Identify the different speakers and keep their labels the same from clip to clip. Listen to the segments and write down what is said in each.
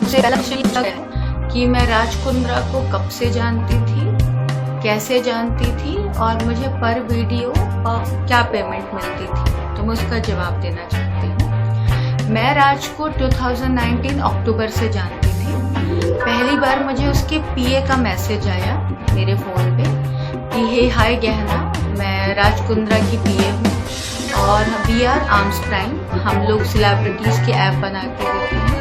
Speaker 1: सबसे पहला क्वेश्चन ये है कि मैं राज कुंद्रा को कब से जानती थी, कैसे जानती थी और मुझे पर वीडियो क्या पेमेंट मिलती थी, तो मैं उसका जवाब देना चाहती हूँ। मैं राज को 2019 अक्टूबर से जानती थी। पहली बार मुझे उसके पीए का मैसेज आया मेरे फ़ोन पे कि हे हाय गहना, मैं राज कुंद्रा की पीए हूँ और वी आर आर्म्स प्राइम। हम लोग सेलिब्रिटीज़ के ऐप बना के देते हैं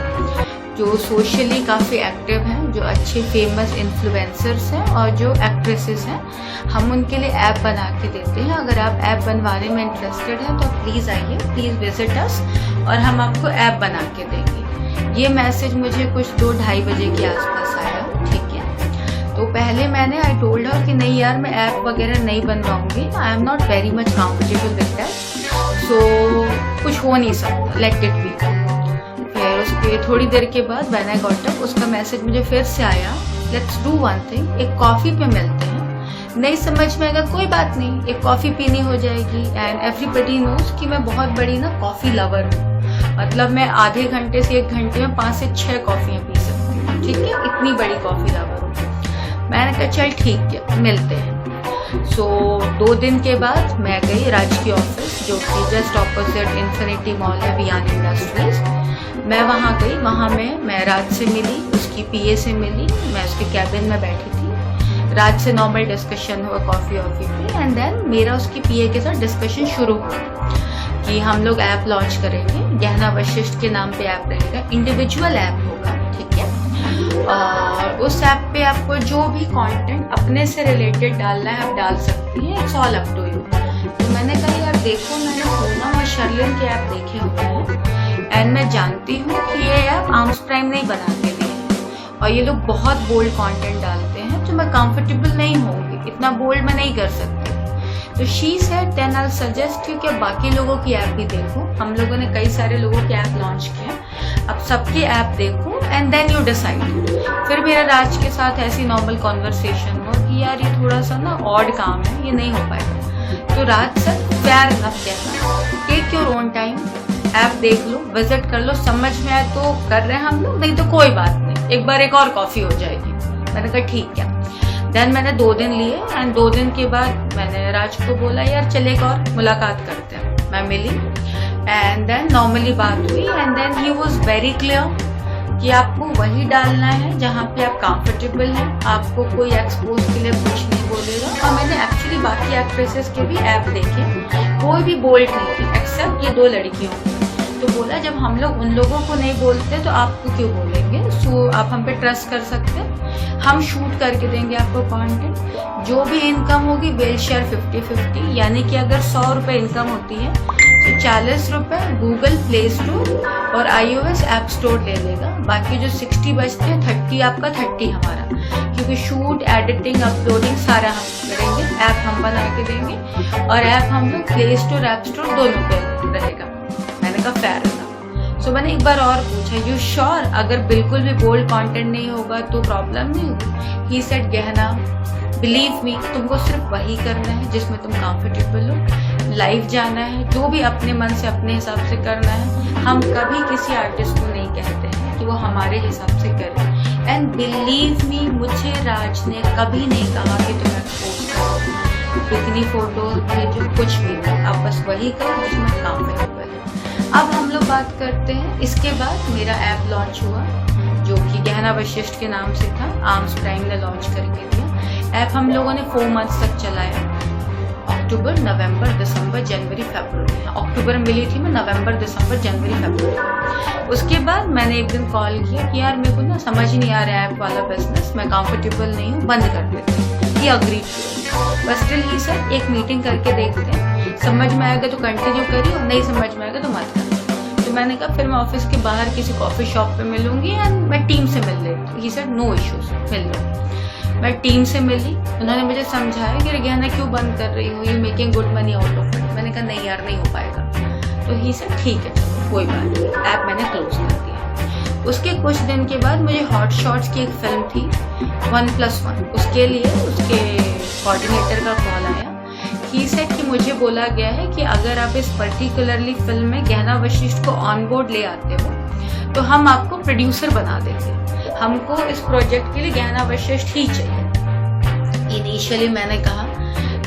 Speaker 1: जो सोशली काफ़ी एक्टिव हैं, जो अच्छे फेमस इन्फ्लुएंसर्स हैं और जो एक्ट्रेसेस हैं, हम उनके लिए ऐप बना के देते हैं। अगर आप ऐप बनवाने में इंटरेस्टेड हैं तो प्लीज़ आइए, प्लीज़ विजिट अस और हम आपको ऐप बना के देंगे। ये मैसेज मुझे कुछ 2-2:30 बजे के आसपास आया, ठीक है। तो पहले मैंने आई टोल्ड हर कि नहीं यार, मैं ऐप वगैरह नहीं बनवाऊँगी, I am not very much comfortable with that, so कुछ हो नहीं सकता, लेट इट बी। फिर उसके थोड़ी देर के बाद व्हेन आई गॉट अप, उसका मैसेज मुझे फिर से आया, लेट्स डू वन थिंग, एक कॉफ़ी पे मिलते हैं। नहीं समझ में आएगा कोई बात नहीं, एक कॉफ़ी पीनी हो जाएगी। एंड एवरीबडी नोज कि मैं बहुत बड़ी ना कॉफ़ी लवर हूँ, मतलब मैं आधे घंटे से 1 घंटे में 5 से 6 कॉफ़ियाँ पी सकती हूँ, ठीक है, इतनी बड़ी कॉफ़ी लवर हूँ। मैंने कहा चल ठीक है, मिलते हैं। सो 2 दिन के बाद मैं गई राज की ऑफिस, जो कि जस्ट ऑपोजिट इन्फिनिटी मॉल है, वियान इंडस्ट्रीज। मैं वहाँ गई, वहाँ मैं राज से मिली, उसकी पीए से मिली, मैं उसके कैबिन में बैठी थी। राज से नॉर्मल डिस्कशन हुआ कॉफ़ी वॉफ़ी पे, एंड देन मेरा उसकी पीए के साथ डिस्कशन शुरू हुआ कि हम लोग ऐप लॉन्च करेंगे, गहना वशिष्ठ के नाम पे ऐप रहेगा, इंडिविजुअल ऐप होगा, ठीक है। और उस ऐप पे आपको जो भी कंटेंट अपने से रिलेटेड डालना है आप डाल सकती हैं, it's all up to you. तो मैंने कहा यार देखो, मैंने पूनम और शर्लिन के ऐप देखे हुए हैं एंड मैं जानती हूँ कि ये ऐप आर्म्स प्राइम नहीं बना के लिए और ये लोग बहुत बोल्ड कंटेंट डालते हैं, तो मैं कंफर्टेबल नहीं होंगी, इतना बोल्ड मैं नहीं कर सकती। तो she said then I suggest you कि बाकी लोगों की ऐप भी देखो। हम लोगों ने कई सारे लोगों के ऐप लॉन्च किए, अब सबके ऐप देखो एंड देन यू डिसाइड। फिर मेरा राज के साथ ऐसी नॉर्मल कॉन्वर्सेशन हुआ कि यार ये थोड़ा सा ना ऑड काम है, ये नहीं हो पाएगा। तो राज सर फेयर इनफ कहना, take your own time, app देख लो, विजिट कर लो, समझ में आए तो कर रहे हैं हम लोग, नहीं तो कोई बात नहीं, एक बार एक और कॉफ़ी हो जाएगी। मैंने कहा ठीक है। देन मैंने 2 दिन लिए एंड 2 दिन के बाद मैंने राज को बोला यार चल एक और मुलाकात करते हैं। मैं मिली एंड देन नॉर्मली बात हुई and then he was very clear कि आपको वही डालना है जहाँ पे आप कंफर्टेबल हैं, आपको कोई एक्सपोज के लिए कुछ नहीं बोलेगा। और मैंने एक्चुअली बाकी एक्ट्रेसेस के भी ऐप देखे, कोई भी बोल्ड नहीं थी एक्सेप्ट ये 2 लड़कियों। तो बोला जब हम लोग उन लोगों को नहीं बोलते तो आपको क्यों बोलेंगे, सो आप हम पे ट्रस्ट कर सकते हैं, हम शूट करके देंगे आपको कंटेंट। जो भी इनकम होगी वेल शेयर 50-50, यानी कि अगर 100 रुपये इनकम होती है तो 40 रुपये गूगल प्ले स्टोर और iOS ऐप स्टोर ले लेगा, बाकी जो 60 बचते हैं 30 आपका 30 हमारा, क्योंकि शूट एडिटिंग अपलोडिंग सारा हम करेंगे, ऐप हम बना के देंगे और ऐप हम लोग प्ले स्टोर ऐप स्टोर दोनों पे रहेगा। मैंने कहा फेयर था। सो मैंने एक बार और पूछा यू श्योर, अगर बिल्कुल भी बोल्ड कंटेंट नहीं होगा तो प्रॉब्लम नहीं होगी। ही सेड गहना बिलीव मी, तुमको सिर्फ वही करना है जिसमें तुम कंफर्टेबल हो, लाइव जाना है, जो भी अपने मन से अपने हिसाब से करना है। हम कभी किसी आर्टिस्ट को नहीं कहते हैं कि वो हमारे हिसाब से करे। एंड बिलीव मी, मुझे राज ने कभी नहीं कहा कि तुम एक्सपोज करो, बिकनी फोटो भेजो, कुछ भी नहीं, आप बस वही करो जिसमें कंफर्टेबल है। अब हम लोग बात करते हैं, इसके बाद मेरा ऐप लॉन्च हुआ जो कि गहना वशिष्ठ के नाम से था, आर्म्स प्राइम ने लॉन्च करके दिया। ऐप हम लोगों ने 4 मंथ्स तक चलाया, अक्टूबर, नवंबर, दिसंबर, जनवरी, फरवरी। अक्टूबर मिली थी मैं, नवंबर, दिसंबर, जनवरी, फरवरी। उसके बाद मैंने एक दिन कॉल किया कि यार मेरे को ना समझ नहीं आ रहा है ऐप वाला बिजनेस, मैं कंफर्टेबल नहीं हूँ, बंद कर देते। ही अग्री किया, बट स्टिल ही सर एक मीटिंग करके देखते हैं, समझ में आएगा तो कंटिन्यू करिए और नहीं समझ में आएगा तो मत करिए। तो मैंने कहा फिर मैं ऑफिस के बाहर किसी कॉफ़ी शॉप पे मिलूंगी एंड मैं टीम से मिल लेती हूँ। ही सेड नो इश्यूज, मिल लो। मैं टीम से मिली, उन्होंने मुझे समझाया कि गहना क्यों बंद कर रही हो, you making good money out of it. मैंने कहा नहीं यार नहीं हो पाएगा। तो ही सेड ठीक है चलो कोई बात नहीं, ऐप मैंने क्लोज कर दिया। उसके कुछ दिन के बाद मुझे हॉट शॉट्स की एक फिल्म थी 1+1, उसके लिए उसके कोऑर्डिनेटर का कॉल आया। ही सेड कि मुझे बोला गया है कि अगर आप इस पर्टिकुलरली फिल्म में गहना वशिष्ठ को ऑन बोर्ड ले आते हो तो हम आपको प्रोड्यूसर बना देंगे, हमको इस प्रोजेक्ट के लिए ज्ञाना वशिष्ठ ही चाहिए। इनिशियली मैंने कहा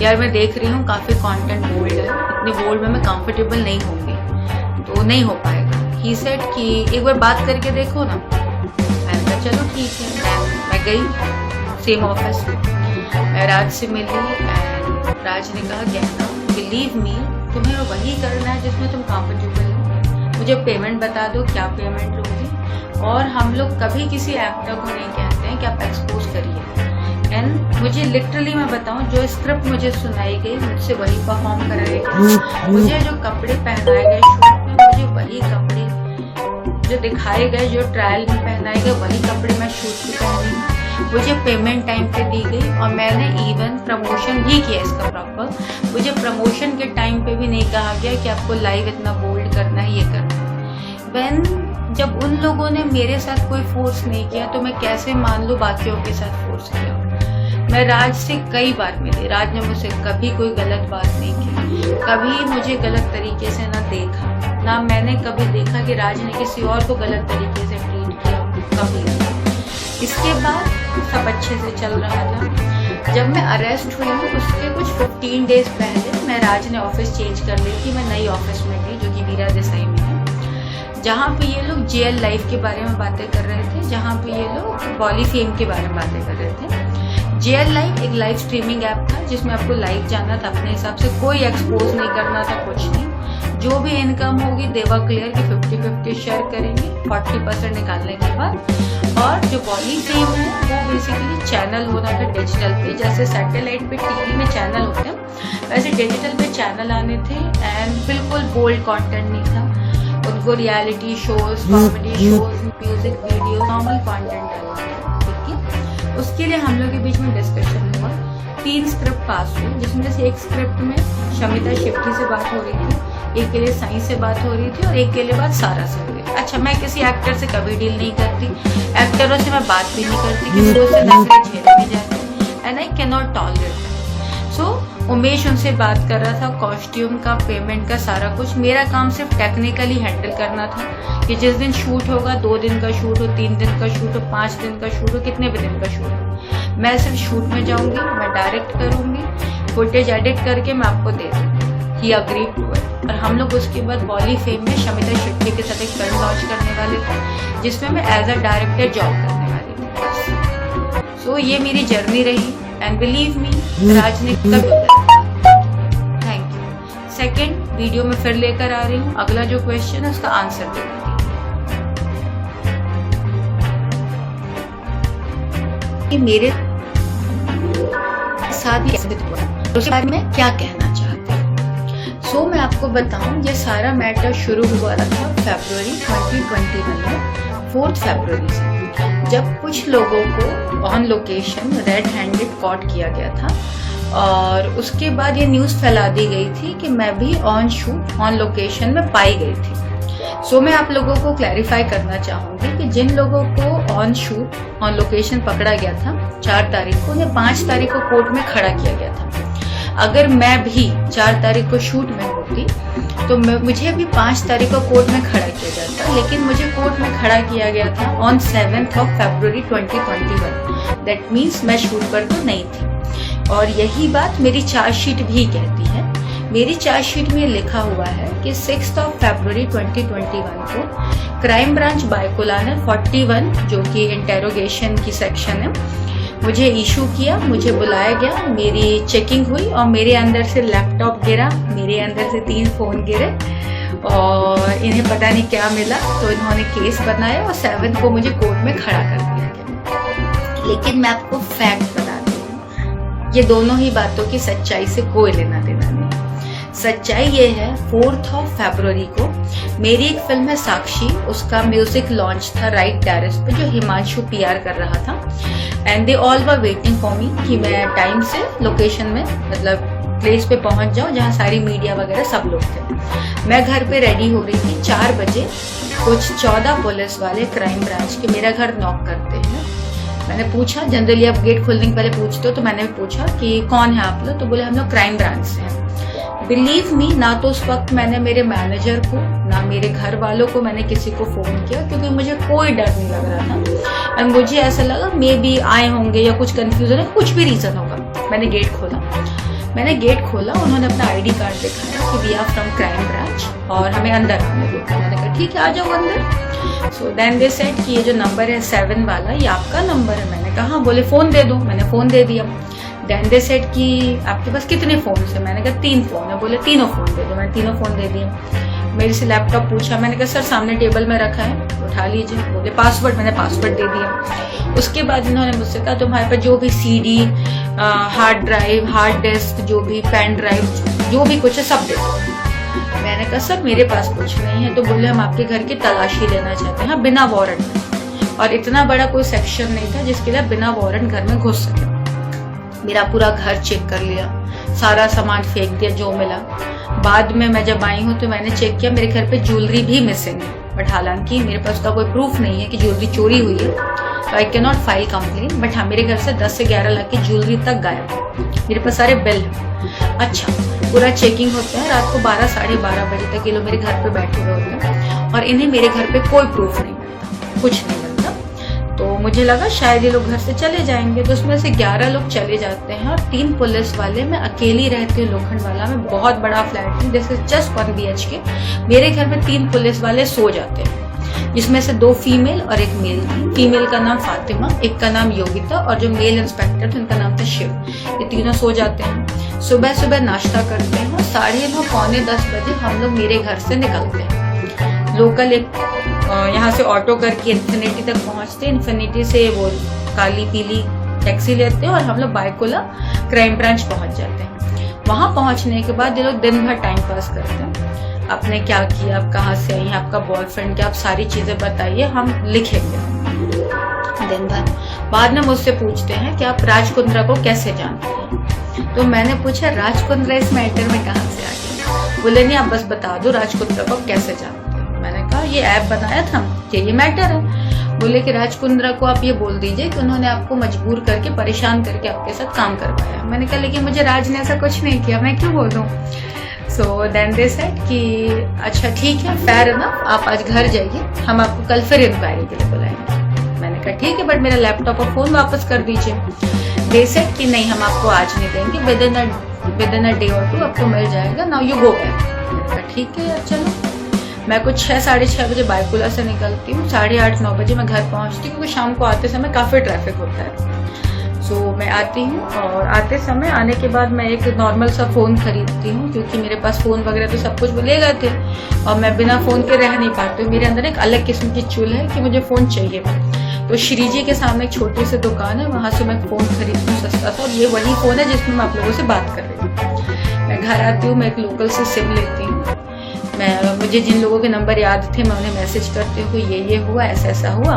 Speaker 1: यार मैं देख रही हूँ काफ़ी कंटेंट बोल्ड है, इतनी बोल्ड में मैं कंफर्टेबल नहीं होंगी, तो नहीं हो पाएगा। ही सेड कि एक बार बात करके देखो ना। मैंने कहा चलो ठीक है। मैं गई सेम ऑफिस में, मैं राज से मिली एंड राज ने कहा ज्ञाना बिलीव मी तुम्हें वही करना है जिसमें तुम कंफर्टेबल हो, मुझे पेमेंट बता दो क्या पेमेंट लोगे। और हम लोग कभी किसी एक्टर को नहीं कहते हैं कि आप एक्सपोज करिए। एंड मुझे लिटरली मैं बताऊं, जो स्क्रिप्ट मुझे सुनाई गई मुझसे वही परफॉर्म कराए गए, मुझे जो कपड़े पहनाए गए शूट में मुझे वही कपड़े जो दिखाए गए, जो ट्रायल में पहनाए गए वही कपड़े मैं शूट में पहनी। मुझे पेमेंट टाइम पे दी गई और मैंने इवन प्रमोशन भी किया इसका प्रॉपर। मुझे प्रमोशन के टाइम पे भी नहीं कहा गया कि आपको लाइव इतना बोल्ड करना है, ये करना है। व्हेन जब उन लोगों ने मेरे साथ कोई फोर्स नहीं किया तो मैं कैसे मान लूँ बाकियों के साथ फोर्स किया। मैं राज से कई बार मिली, राज ने मुझसे कभी कोई गलत बात नहीं की, कभी मुझे गलत तरीके से ना देखा, ना मैंने कभी देखा कि राज ने किसी और को गलत तरीके से ट्रीट किया, कभी। इसके बाद सब अच्छे से चल रहा था। जब मैं अरेस्ट हुई हूँ उसके कुछ 15 डेज पहले मैं राज ने ऑफिस चेंज कर ली थी, मैं नई ऑफिस में गई जो कि मीरा देसाई में है, जहाँ पे ये लोग जेएल लाइफ के बारे में बातें कर रहे थे, जहाँ पे ये लोग बॉली फेम के बारे में बातें कर रहे थे। जेएल लाइव एक लाइव स्ट्रीमिंग ऐप था जिसमें आपको लाइव जाना था अपने हिसाब से, कोई एक्सपोज नहीं करना था, कुछ नहीं। जो भी इनकम होगी देवा क्लियर की 50-50 शेयर करेंगे 40% निकालने के बाद। और जो बॉली फेम है वो बेसिकली चैनल होना था डिजिटल पे, जैसे सैटेलाइट पे टीवी में चैनल होते हैं वैसे डिजिटल पे चैनल आने थे। एंड बिल्कुल बोल्ड कंटेंट नहीं था, उनको reality shows, comedy shows, music video, normal content डालना था। ठीक है, उसके लिए हम लोग के बीच में डिस्कशन हुआ। 3 स्क्रिप्ट पास हुई, जिसमें से एक स्क्रिप्ट में शमिता शेट्टी से बात हो रही थी, एक के लिए साई से बात हो रही थी और एक के लिए बात सारा से हो रही थी। अच्छा, मैं किसी एक्टर से कभी डील नहीं करती, एक्टरों से मैं बात भी नहीं करती क्योंकि उससे नजरें झेले भी जाती and I can not tolerate. So Umesh उनसे बात कर रहा था कॉस्ट्यूम का, पेमेंट का, सारा कुछ। मेरा काम सिर्फ टेक्निकली हैंडल करना था कि जिस दिन शूट होगा, 2 दिन का शूट हो, 3 दिन का शूट हो, 5 दिन का शूट हो, कितने भी दिन का शूट हो, मैं सिर्फ शूट में जाऊंगी, मैं डायरेक्ट करूंगी, फुटेज एडिट करके मैं आपको दे दूंगी। He agreed to it. और हम लोग उसके बाद बॉली फेम में शमिता शेट्टी के साथ एक फिल्म लॉन्च करने वाले थे जिसमें मैं एज अ डायरेक्टर जॉब करने वाली थी। सो ये मेरी जर्नी रही एंड बिलीव मी राज ने कभी। Thank you. सेकेंड वीडियो में फिर लेकर आ रही हूँ, अगला जो क्वेश्चन है उसका आंसर देने के लिए। मेरे साथ ही हुआ उसके बारे में क्या कहना चाहते हैं। सो मैं आपको बताऊं, ये सारा मैटर शुरू हुआ था फरवरी 2021 में, 4 फरवरी से, जब कुछ लोगों को on location red handed caught किया गया था। और उसके बाद ये न्यूज़ फैला दी गई थी कि मैं भी ऑन शूट ऑन लोकेशन में पाई गई थी। सो मैं आप लोगों को क्लैरिफाई करना चाहूँगी कि जिन लोगों को ऑन शूट ऑन लोकेशन पकड़ा गया था 4 तारीख को, उन्हें 5 तारीख को कोर्ट में खड़ा किया गया था। अगर मैं भी 4 तारीख को शूट में होती तो मुझे भी 5 तारीख को कोर्ट में खड़ा किया जाता, लेकिन मुझे कोर्ट में खड़ा किया गया था ऑन 7 फरवरी 2021। दैट मीन्स मैं शूट पर तो नहीं थी। और यही बात मेरी चार्जशीट भी कहती है। मेरी चार्जशीट में लिखा हुआ है कि 6 फरवरी 2021 को क्राइम ब्रांच बायकुलानर 41, जो कि इंटेरोगेशन की सेक्शन है, मुझे इशू किया, मुझे बुलाया गया, मेरी चेकिंग हुई और मेरे अंदर से लैपटॉप गिरा, मेरे अंदर से 3 फोन गिरे और इन्हें पता नहीं क्या मिला, तो इन्होंने केस बनाया और 7 को मुझे कोर्ट में खड़ा कर दिया गया। लेकिन मैं आपको फैक्ट बताती हूँ, ये दोनों ही बातों की सच्चाई से कोई लेना देना नहीं। सच्चाई ये है, 4 फरवरी को मेरी एक फिल्म है साक्षी, उसका म्यूजिक लॉन्च था राइट टेरेस पे, जो हिमांशु पीआर कर रहा था। And they all were waiting for me कि मैं टाइम से लोकेशन में, मतलब प्लेस पे पहुंच जाऊं जहां सारी मीडिया वगैरह सब लोग थे। मैं घर पे रेडी हो रही थी। 4 बजे कुछ 14 पुलिस वाले क्राइम ब्रांच के मेरा घर नॉक करते हैं। मैंने पूछा, जनरली आप गेट खोलने के पहले पूछते हो, तो मैंने पूछा कि कौन है आप लोग, तो बोले हम लोग क्राइम ब्रांच से हैं। बिलीव मी, ना तो उस वक्त मैंने मेरे मैनेजर को ना मेरे घर वालों को मैंने किसी को फोन किया, क्योंकि मुझे कोई डर नहीं लग रहा था। और मुझे ऐसा लगा मे बी आए होंगे या कुछ कंफ्यूजन है, कुछ भी रीजन होगा। मैंने गेट खोला, उन्होंने अपना आईडी कार्ड दिखाया कि we are from crime branch और हमें अंदर आने दो। मैंने कहा ठीक है, आ जाओ अंदर। सो देन दे सेड कि ये जो नंबर है 7 वाला, ये आपका नंबर है। मैंने कहा हाँ। बोले फोन दे दो। मैंने फोन दे दिया। देन दे सेड कि आपके पास कितने फोन है? मैंने कहा 3 फोन है। बोले तीनों फोन दे दो। मैंने तीनों फोन दे दिए। मेरे से लैपटॉप पूछा। मैंने कहा सर सामने टेबल में रखा है, उठा लीजिए। बोले पासवर्ड। मैंने पासवर्ड दे दिया। उसके बाद इन्होंने मुझसे कहा तुम्हारे पास जो भी CD, hard drive, hard disk, जो भी पेन ड्राइव, जो भी कुछ है सब दे दो। मैंने कहा सर मेरे पास कुछ नहीं है। तो बोले हम आपके घर की तलाशी लेना चाहते हैं बिना वारंट में। और इतना बड़ा कोई सेक्शन नहीं था जिसके लिए बिना वारंट घर में घुस सके। मेरा पूरा घर चेक कर लिया, सारा सामान फेंक दिया जो मिला। बाद में मैं जब आई हूँ तो मैंने चेक किया, मेरे घर पे ज्वेलरी भी मिसिंग है। बट हालांकि मेरे पास का कोई प्रूफ नहीं है कि ज्वेलरी चोरी हुई है, तो आई can not file complain. But हाँ, मेरे घर से 10 से 11 लाख की ज्वेलरी तक गायब है। मेरे पास सारे बिल है। अच्छा, पूरा चेकिंग होता है रात को 12 साढ़े 12 बजे तक। ये लोग मेरे घर पे बैठे हुए होते हैं और इन्हें मेरे घर पे कोई प्रूफ नहीं मिलता, कुछ नहीं मिलता। तो मुझे लगा शायद ये लोग घर से चले जाएंगे। तो उसमें से 11 लोग चले जाते हैं और 3 पुलिस वाले। मैं अकेली रहती हूँ लोखंडवाला में, बहुत बड़ा फ्लैट है, दिस इज जस्ट 1 BHK। मेरे घर में 3 पुलिस वाले सो जाते हैं, जिसमें से 2 फीमेल और 1 मेल थी। फीमेल का नाम फातिमा, एक का नाम योगिता, और जो मेल इंस्पेक्टर थे उनका नाम था शिव। ये तीनों सो जाते हैं। सुबह सुबह नाश्ता करते हैं और 9:30 पौने 10 बजे हम लोग मेरे घर से निकलते हैं। लोकल एक यहाँ से ऑटो करके इन्फिनिटी तक पहुँचते हैं। इन्फिनिटी से वो काली पीली टैक्सी लेते हैं और हम लोग बाइकोला क्राइम ब्रांच पहुँच जाते हैं। वहाँ पहुँचने के बाद ये लोग दिन भर टाइम पास करते हैं। आपने क्या किया, आप कहाँ से आई हैं, आपका बॉयफ्रेंड क्या, आप सारी चीज़ें बताइए, हम लिखेंगे दिन भर। बाद में मुझसे पूछते हैं कि आप राज कुंद्रा को कैसे जानते हैं। तो मैंने पूछा राज कुंद्रा इस मैटर में कहाँ से आ गया। बोले नहीं, आप बस बता दो राज कुंद्रा को कैसे जानते हैं। मैंने कहा ये ऐप बनाया था, ये मैटर है। बोले कि राज कुंद्रा को आप ये बोल दीजिए कि उन्होंने आपको मजबूर करके, परेशान करके आपके साथ काम करवाया। मैंने कहा लेकिन मुझे राज ने ऐसा कुछ नहीं किया, मैं क्यों बोलूं। सो देन दे सेड कि अच्छा ठीक है, फेयर इनफ, आप आज घर जाइए, हम आपको कल फिर इंक्वायरी के लिए बुलाएंगे। मैंने कहा ठीक है, बट मेरा लैपटॉप और फोन वापस कर दीजिए। दे सेड कि नहीं, हम आपको आज नहीं देंगे, विद इन अ डे और 2 आपको मिल जाएगा, नाउ यू गो बैक। मैंने कहा ठीक है यार, चलो। मैं कुछ 6 साढ़े 6 बजे बाइकुला से निकलती हूँ, 8:30 9 बजे मैं घर पहुँचती हूँ, क्योंकि शाम को आते समय काफ़ी ट्रैफिक होता है। सो मैं आती हूँ और आते समय, आने के बाद मैं एक नॉर्मल सा फ़ोन खरीदती हूँ, क्योंकि मेरे पास फ़ोन वगैरह तो सब कुछ ले गए थे और मैं बिना फ़ोन के रह नहीं पाती हूँ। मेरे अंदर एक अलग किस्म की चुल है कि मुझे फ़ोन चाहिए। तो श्री जी के सामने एक छोटी सी दुकान है, वहाँ से मैं फ़ोन खरीदती हूँ सस्ता सा, और ये वही फ़ोन है जिसमें मैं आप लोगों से बात कर रही हूँ। मैं घर आती हूँ, मैं एक लोकल से सिम लेती हूँ। मुझे जिन लोगों के नंबर याद थे मैं उन्हें मैसेज करती हूँ कि ये हुआ, ऐसा हुआ।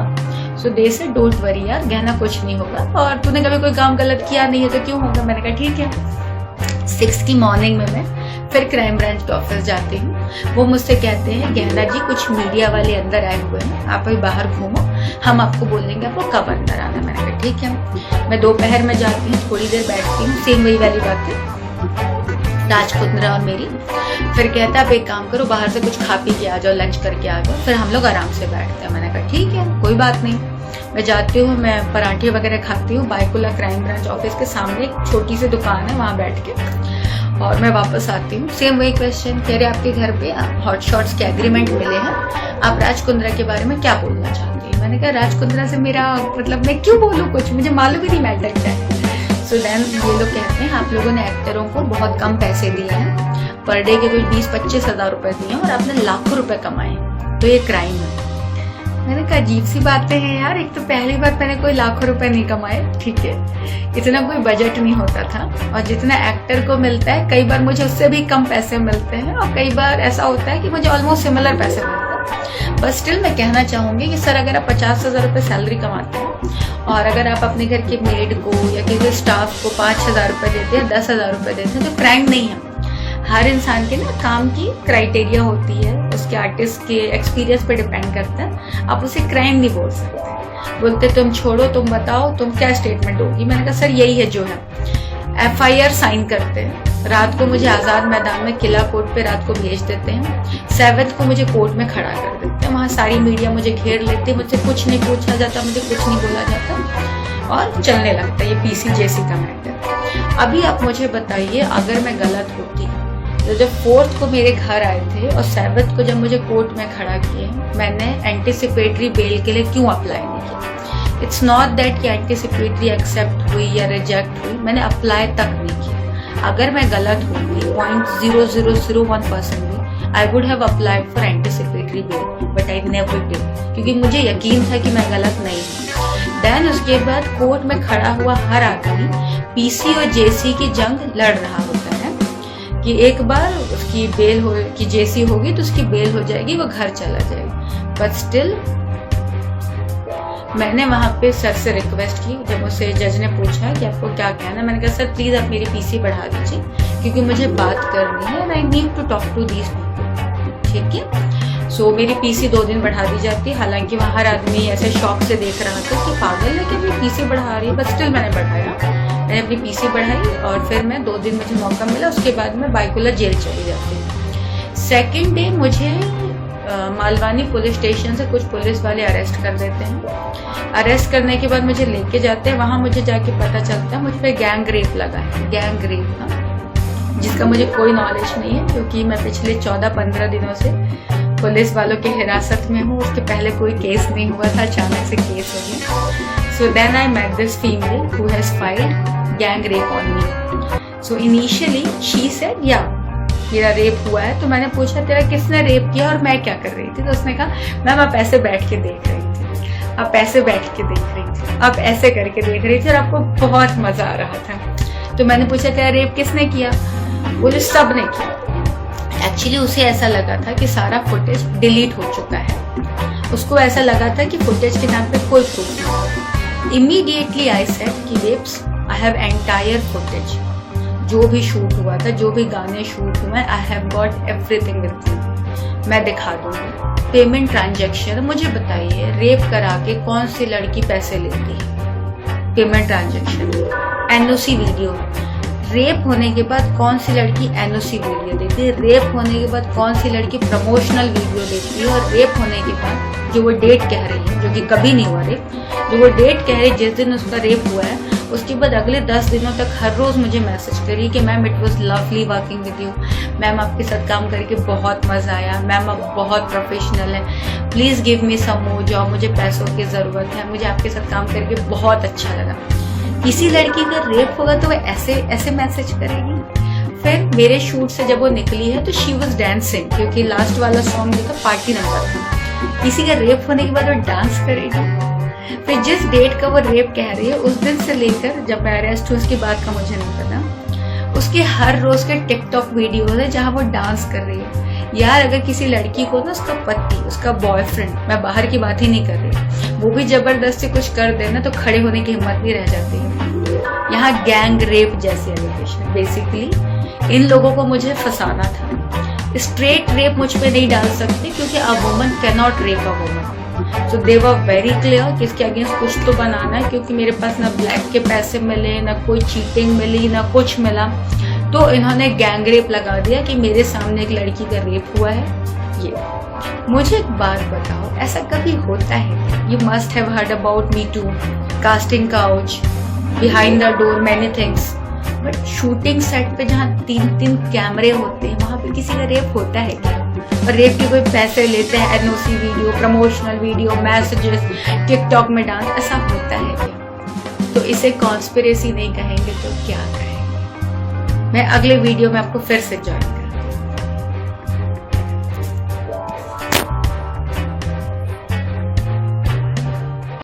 Speaker 1: सो दे से डोंट वरी यार, गहना कुछ नहीं होगा, और तूने कभी कोई काम गलत किया नहीं है तो क्यों होगा। मैंने कहा ठीक है। 6 की मॉर्निंग में मैं फिर क्राइम ब्रांच के ऑफिस जाती हूँ। वो मुझसे कहते हैं गहना जी कुछ मीडिया वाले अंदर आए हुए हैं, आप अभी बाहर घूमो, हम आपको बोलेंगे आपको कब अंदर आना। मैंने कहा ठीक है। मैं दोपहर में जाती हूँ, थोड़ी देर बैठती हूँ, सेम वही वाली बात है, राज कुंद्रा और मेरी। फिर कहता है आप एक काम करो, बाहर से कुछ खा पी के आ जाओ, लंच करके आ जाओ, फिर हम लोग आराम से बैठते हैं। मैंने कहा ठीक है, कोई बात नहीं। मैं जाती हूँ, मैं पराठे वगैरह खाती हूँ, बाइकुला क्राइम ब्रांच ऑफिस के सामने एक छोटी सी दुकान है, वहाँ बैठ के, और मैं वापस आती हूँ। सेम वही क्वेश्चन, कह रहे आपके घर पे हॉट शॉट्स के एग्रीमेंट मिले हैं, आप राज कुंद्रा के बारे में क्या बोलना चाहती हैं। मैंने कहा राज कुंद्रा से मेरा मतलब, मैं क्यों बोलूँ कुछ, मुझे मालूम ही नहीं मैटर क्या है। सो देन ये लोग कहते हैं आप लोगों ने एक्टरों को बहुत कम पैसे दिए हैं, पर डे के कुछ 20-25 हज़ार रुपए दिए और आपने लाखों रुपए कमाए, तो ये क्राइम है। मैंने कहा अजीब सी बातें हैं यार, एक तो पहली बार मैंने कोई लाखों रुपए नहीं कमाए, ठीक है, इतना कोई बजट नहीं होता था, और जितना एक्टर को मिलता है कई बार मुझे उससे भी कम पैसे मिलते हैं, और कई बार ऐसा होता है कि मुझे ऑलमोस्ट सिमिलर पैसे मिलते हैं। बस स्टिल मैं कहना चाहूँगी कि सर अगर आप 50,000 रुपये सैलरी कमाते हैं और अगर आप अपने घर के मेड को या किसी स्टाफ को 5,000 रुपये देते हैं, 10,000 रुपये देते हैं, तो क्राइम नहीं है। हर इंसान के ना काम की क्राइटेरिया होती है, उसके आर्टिस्ट के एक्सपीरियंस पे डिपेंड करता है, आप उसे क्राइम नहीं बोल सकते। बोलते तुम छोड़ो, तुम बताओ तुम क्या स्टेटमेंट दोगी। मैंने कहा सर यही है जो है, FIR साइन करते हैं, रात को मुझे आज़ाद मैदान में किला कोर्ट पे रात को भेज देते हैं। 7th को मुझे कोर्ट में खड़ा कर देते हैं। वहाँ सारी मीडिया मुझे घेर लेते हैं, मुझसे कुछ नहीं पूछा जाता, मुझे कुछ नहीं बोला जाता और चलने लगता है ये PCJC का मैटर। अभी आप मुझे बताइए, अगर मैं गलत होती तो जब 4th को मेरे घर आए थे और 7th को जब मुझे कोर्ट में खड़ा किए, मैंने एंटीसिपेटरी बेल के लिए क्यों अप्लाई नहीं किया? इट्स नॉट दैट कि एंटीसिपेटरी एक्सेप्ट हुई या रिजेक्ट हुई, मैंने अप्लाई तक नहीं किया। अगर मैं गलत होगी 0.0001% भी, I would have applied for anticipatory bail, but I never did, क्योंकि मुझे यकीन था कि मैं गलत नहीं हूँ। देन उसके बाद कोर्ट में खड़ा हुआ हर आदमी PC और JC की जंग लड़ रहा होता है कि एक बार उसकी बेल हो कि JC होगी तो उसकी बेल हो जाएगी, वो घर चला जाएगा। बट स्टिल मैंने वहाँ पे सर से रिक्वेस्ट की, जब मुझसे जज ने पूछा कि आपको क्या कहना है, मैंने कहा सर प्लीज़ आप मेरी PC बढ़ा दीजिए, क्योंकि मुझे बात करनी है and I need to talk to these people, ठीक है। सो मेरी PC 2 दिन बढ़ा दी जाती, हालांकि वहाँ हर आदमी ऐसे शौक से देख रहा था कि पागल है कि अपनी PC बढ़ा रही है, बट स्टिल मैंने बढ़ाया। मैंने अपनी PC बढ़ाई और फिर मैं 2 दिन मुझे मौका मिला, उसके बाद मैं बाइकुलर जेल चली जाती। सेकेंड डे मुझे मालवानी पुलिस स्टेशन से कुछ पुलिस वाले अरेस्ट कर देते हैं। अरेस्ट करने के बाद मुझे लेके जाते हैं, वहाँ मुझे जाके पता चलता है मुझ पर गैंग रेप लगा है, गैंग रेप था, जिसका मुझे कोई नॉलेज नहीं है, क्योंकि मैं पिछले 14-15 दिनों से पुलिस वालों की हिरासत में हूँ। उसके पहले कोई केस नहीं हुआ था, अचानक से केस हो गया। So then I met this female who has filed gang rape on me. So initially she said या मेरा रेप हुआ है। तो मैंने पूछा तेरा किसने रेप किया और मैं क्या कर रही थी? तो उसने कहा मैम आप ऐसे बैठ के देख रही थी, आप ऐसे बैठ के देख रही थी, आप ऐसे करके देख रही थी और आपको बहुत मजा आ रहा था। तो मैंने पूछा तेरा रेप किसने किया? बोले सब ने किया। एक्चुअली उसे ऐसा लगा था कि सारा फुटेज डिलीट हो चुका है, उसको ऐसा लगा था कि फुटेज के नाम पे कोई प्रूफ नहीं। इमीडिएटली आई सेड कि babes I have entire footage, जो भी शूट हुआ था, जो भी गाने शूट हुए, I have got everything with me, मैं दिखा दूंगी। पेमेंट ट्रांजैक्शन, मुझे बताइए रेप करा के कौन सी लड़की पैसे लेती है? Payment transaction, NOC video, rape होने के बाद कौन सी लड़की NOC वीडियो देती है? रेप होने के बाद कौन सी लड़की प्रमोशनल वीडियो देती है? और रेप होने के बाद जो वो डेट कह रही है, जो कि कभी नहीं हुआ रेप, जो वो डेट कह रही है जिस दिन उसका रेप हुआ है, उसके बाद अगले 10 दिनों तक हर रोज मुझे मैसेज करी कि ma'am it was lovely working with you, ma'am आपके साथ काम करके बहुत मजा आया, मैम आप बहुत प्रोफेशनल हैं, please give me some more job, मुझे पैसों की जरूरत है, मुझे आपके साथ काम करके बहुत अच्छा लगा। किसी लड़की का रेप होगा तो वो ऐसे ऐसे मैसेज करेगी। फिर मेरे शूट से जब वो निकली है तो शी वाज डांसिंग, क्योंकि लास्ट वाला सॉन्ग जो था पार्टी नंबर था। किसी का रेप होने के बाद वो डांस करेगी। फिर जिस डेट का वो रेप कह रही है उस दिन से लेकर जब मैं अरेस्ट हुई उसकी बात का मुझे नहीं पता, उसके हर रोज के टिकटॉक वीडियोस है जहाँ वो डांस कर रही है। यार अगर किसी लड़की को ना उसका पति, उसका बॉयफ्रेंड, मैं बाहर की बात ही नहीं कर रही, वो भी जबरदस्ती कुछ कर दे ना तो खड़े होने की हिम्मत नहीं रह जाती है। यहाँ गैंग रेप जैसे एलिगेशन, बेसिकली इन लोगों को मुझे फंसाना था। स्ट्रेट रेप मुझ पे नहीं डाल सकते क्योंकि a woman can not rape a woman. So they were very clear कि इसके अगेंस्ट कुछ तो बनाना है, क्योंकि मेरे पास ना ब्लैक के पैसे मिले, ना कोई चीटिंग मिली, ना कुछ मिला। तो इन्होंने गैंग रेप लगा दिया कि मेरे सामने एक लड़की का रेप हुआ है। ये मुझे एक बात बताओ, ऐसा कभी होता है? You must have heard about me too, casting couch, behind the door, many things, but shooting set पे जहाँ 3-3 कैमरे होते हैं वहां पे किसी का रेप होता है क्या? और रेप के कोई पैसे लेते हैं? NOC video, promotional video, messages, TikTok में डांस, ऐसा होता है क्या? तो इसे कॉन्स्पिरेसी नहीं कहेंगे तो क्या कहेंगे? मैं अगले वीडियो में आपको फिर से ज्वाइन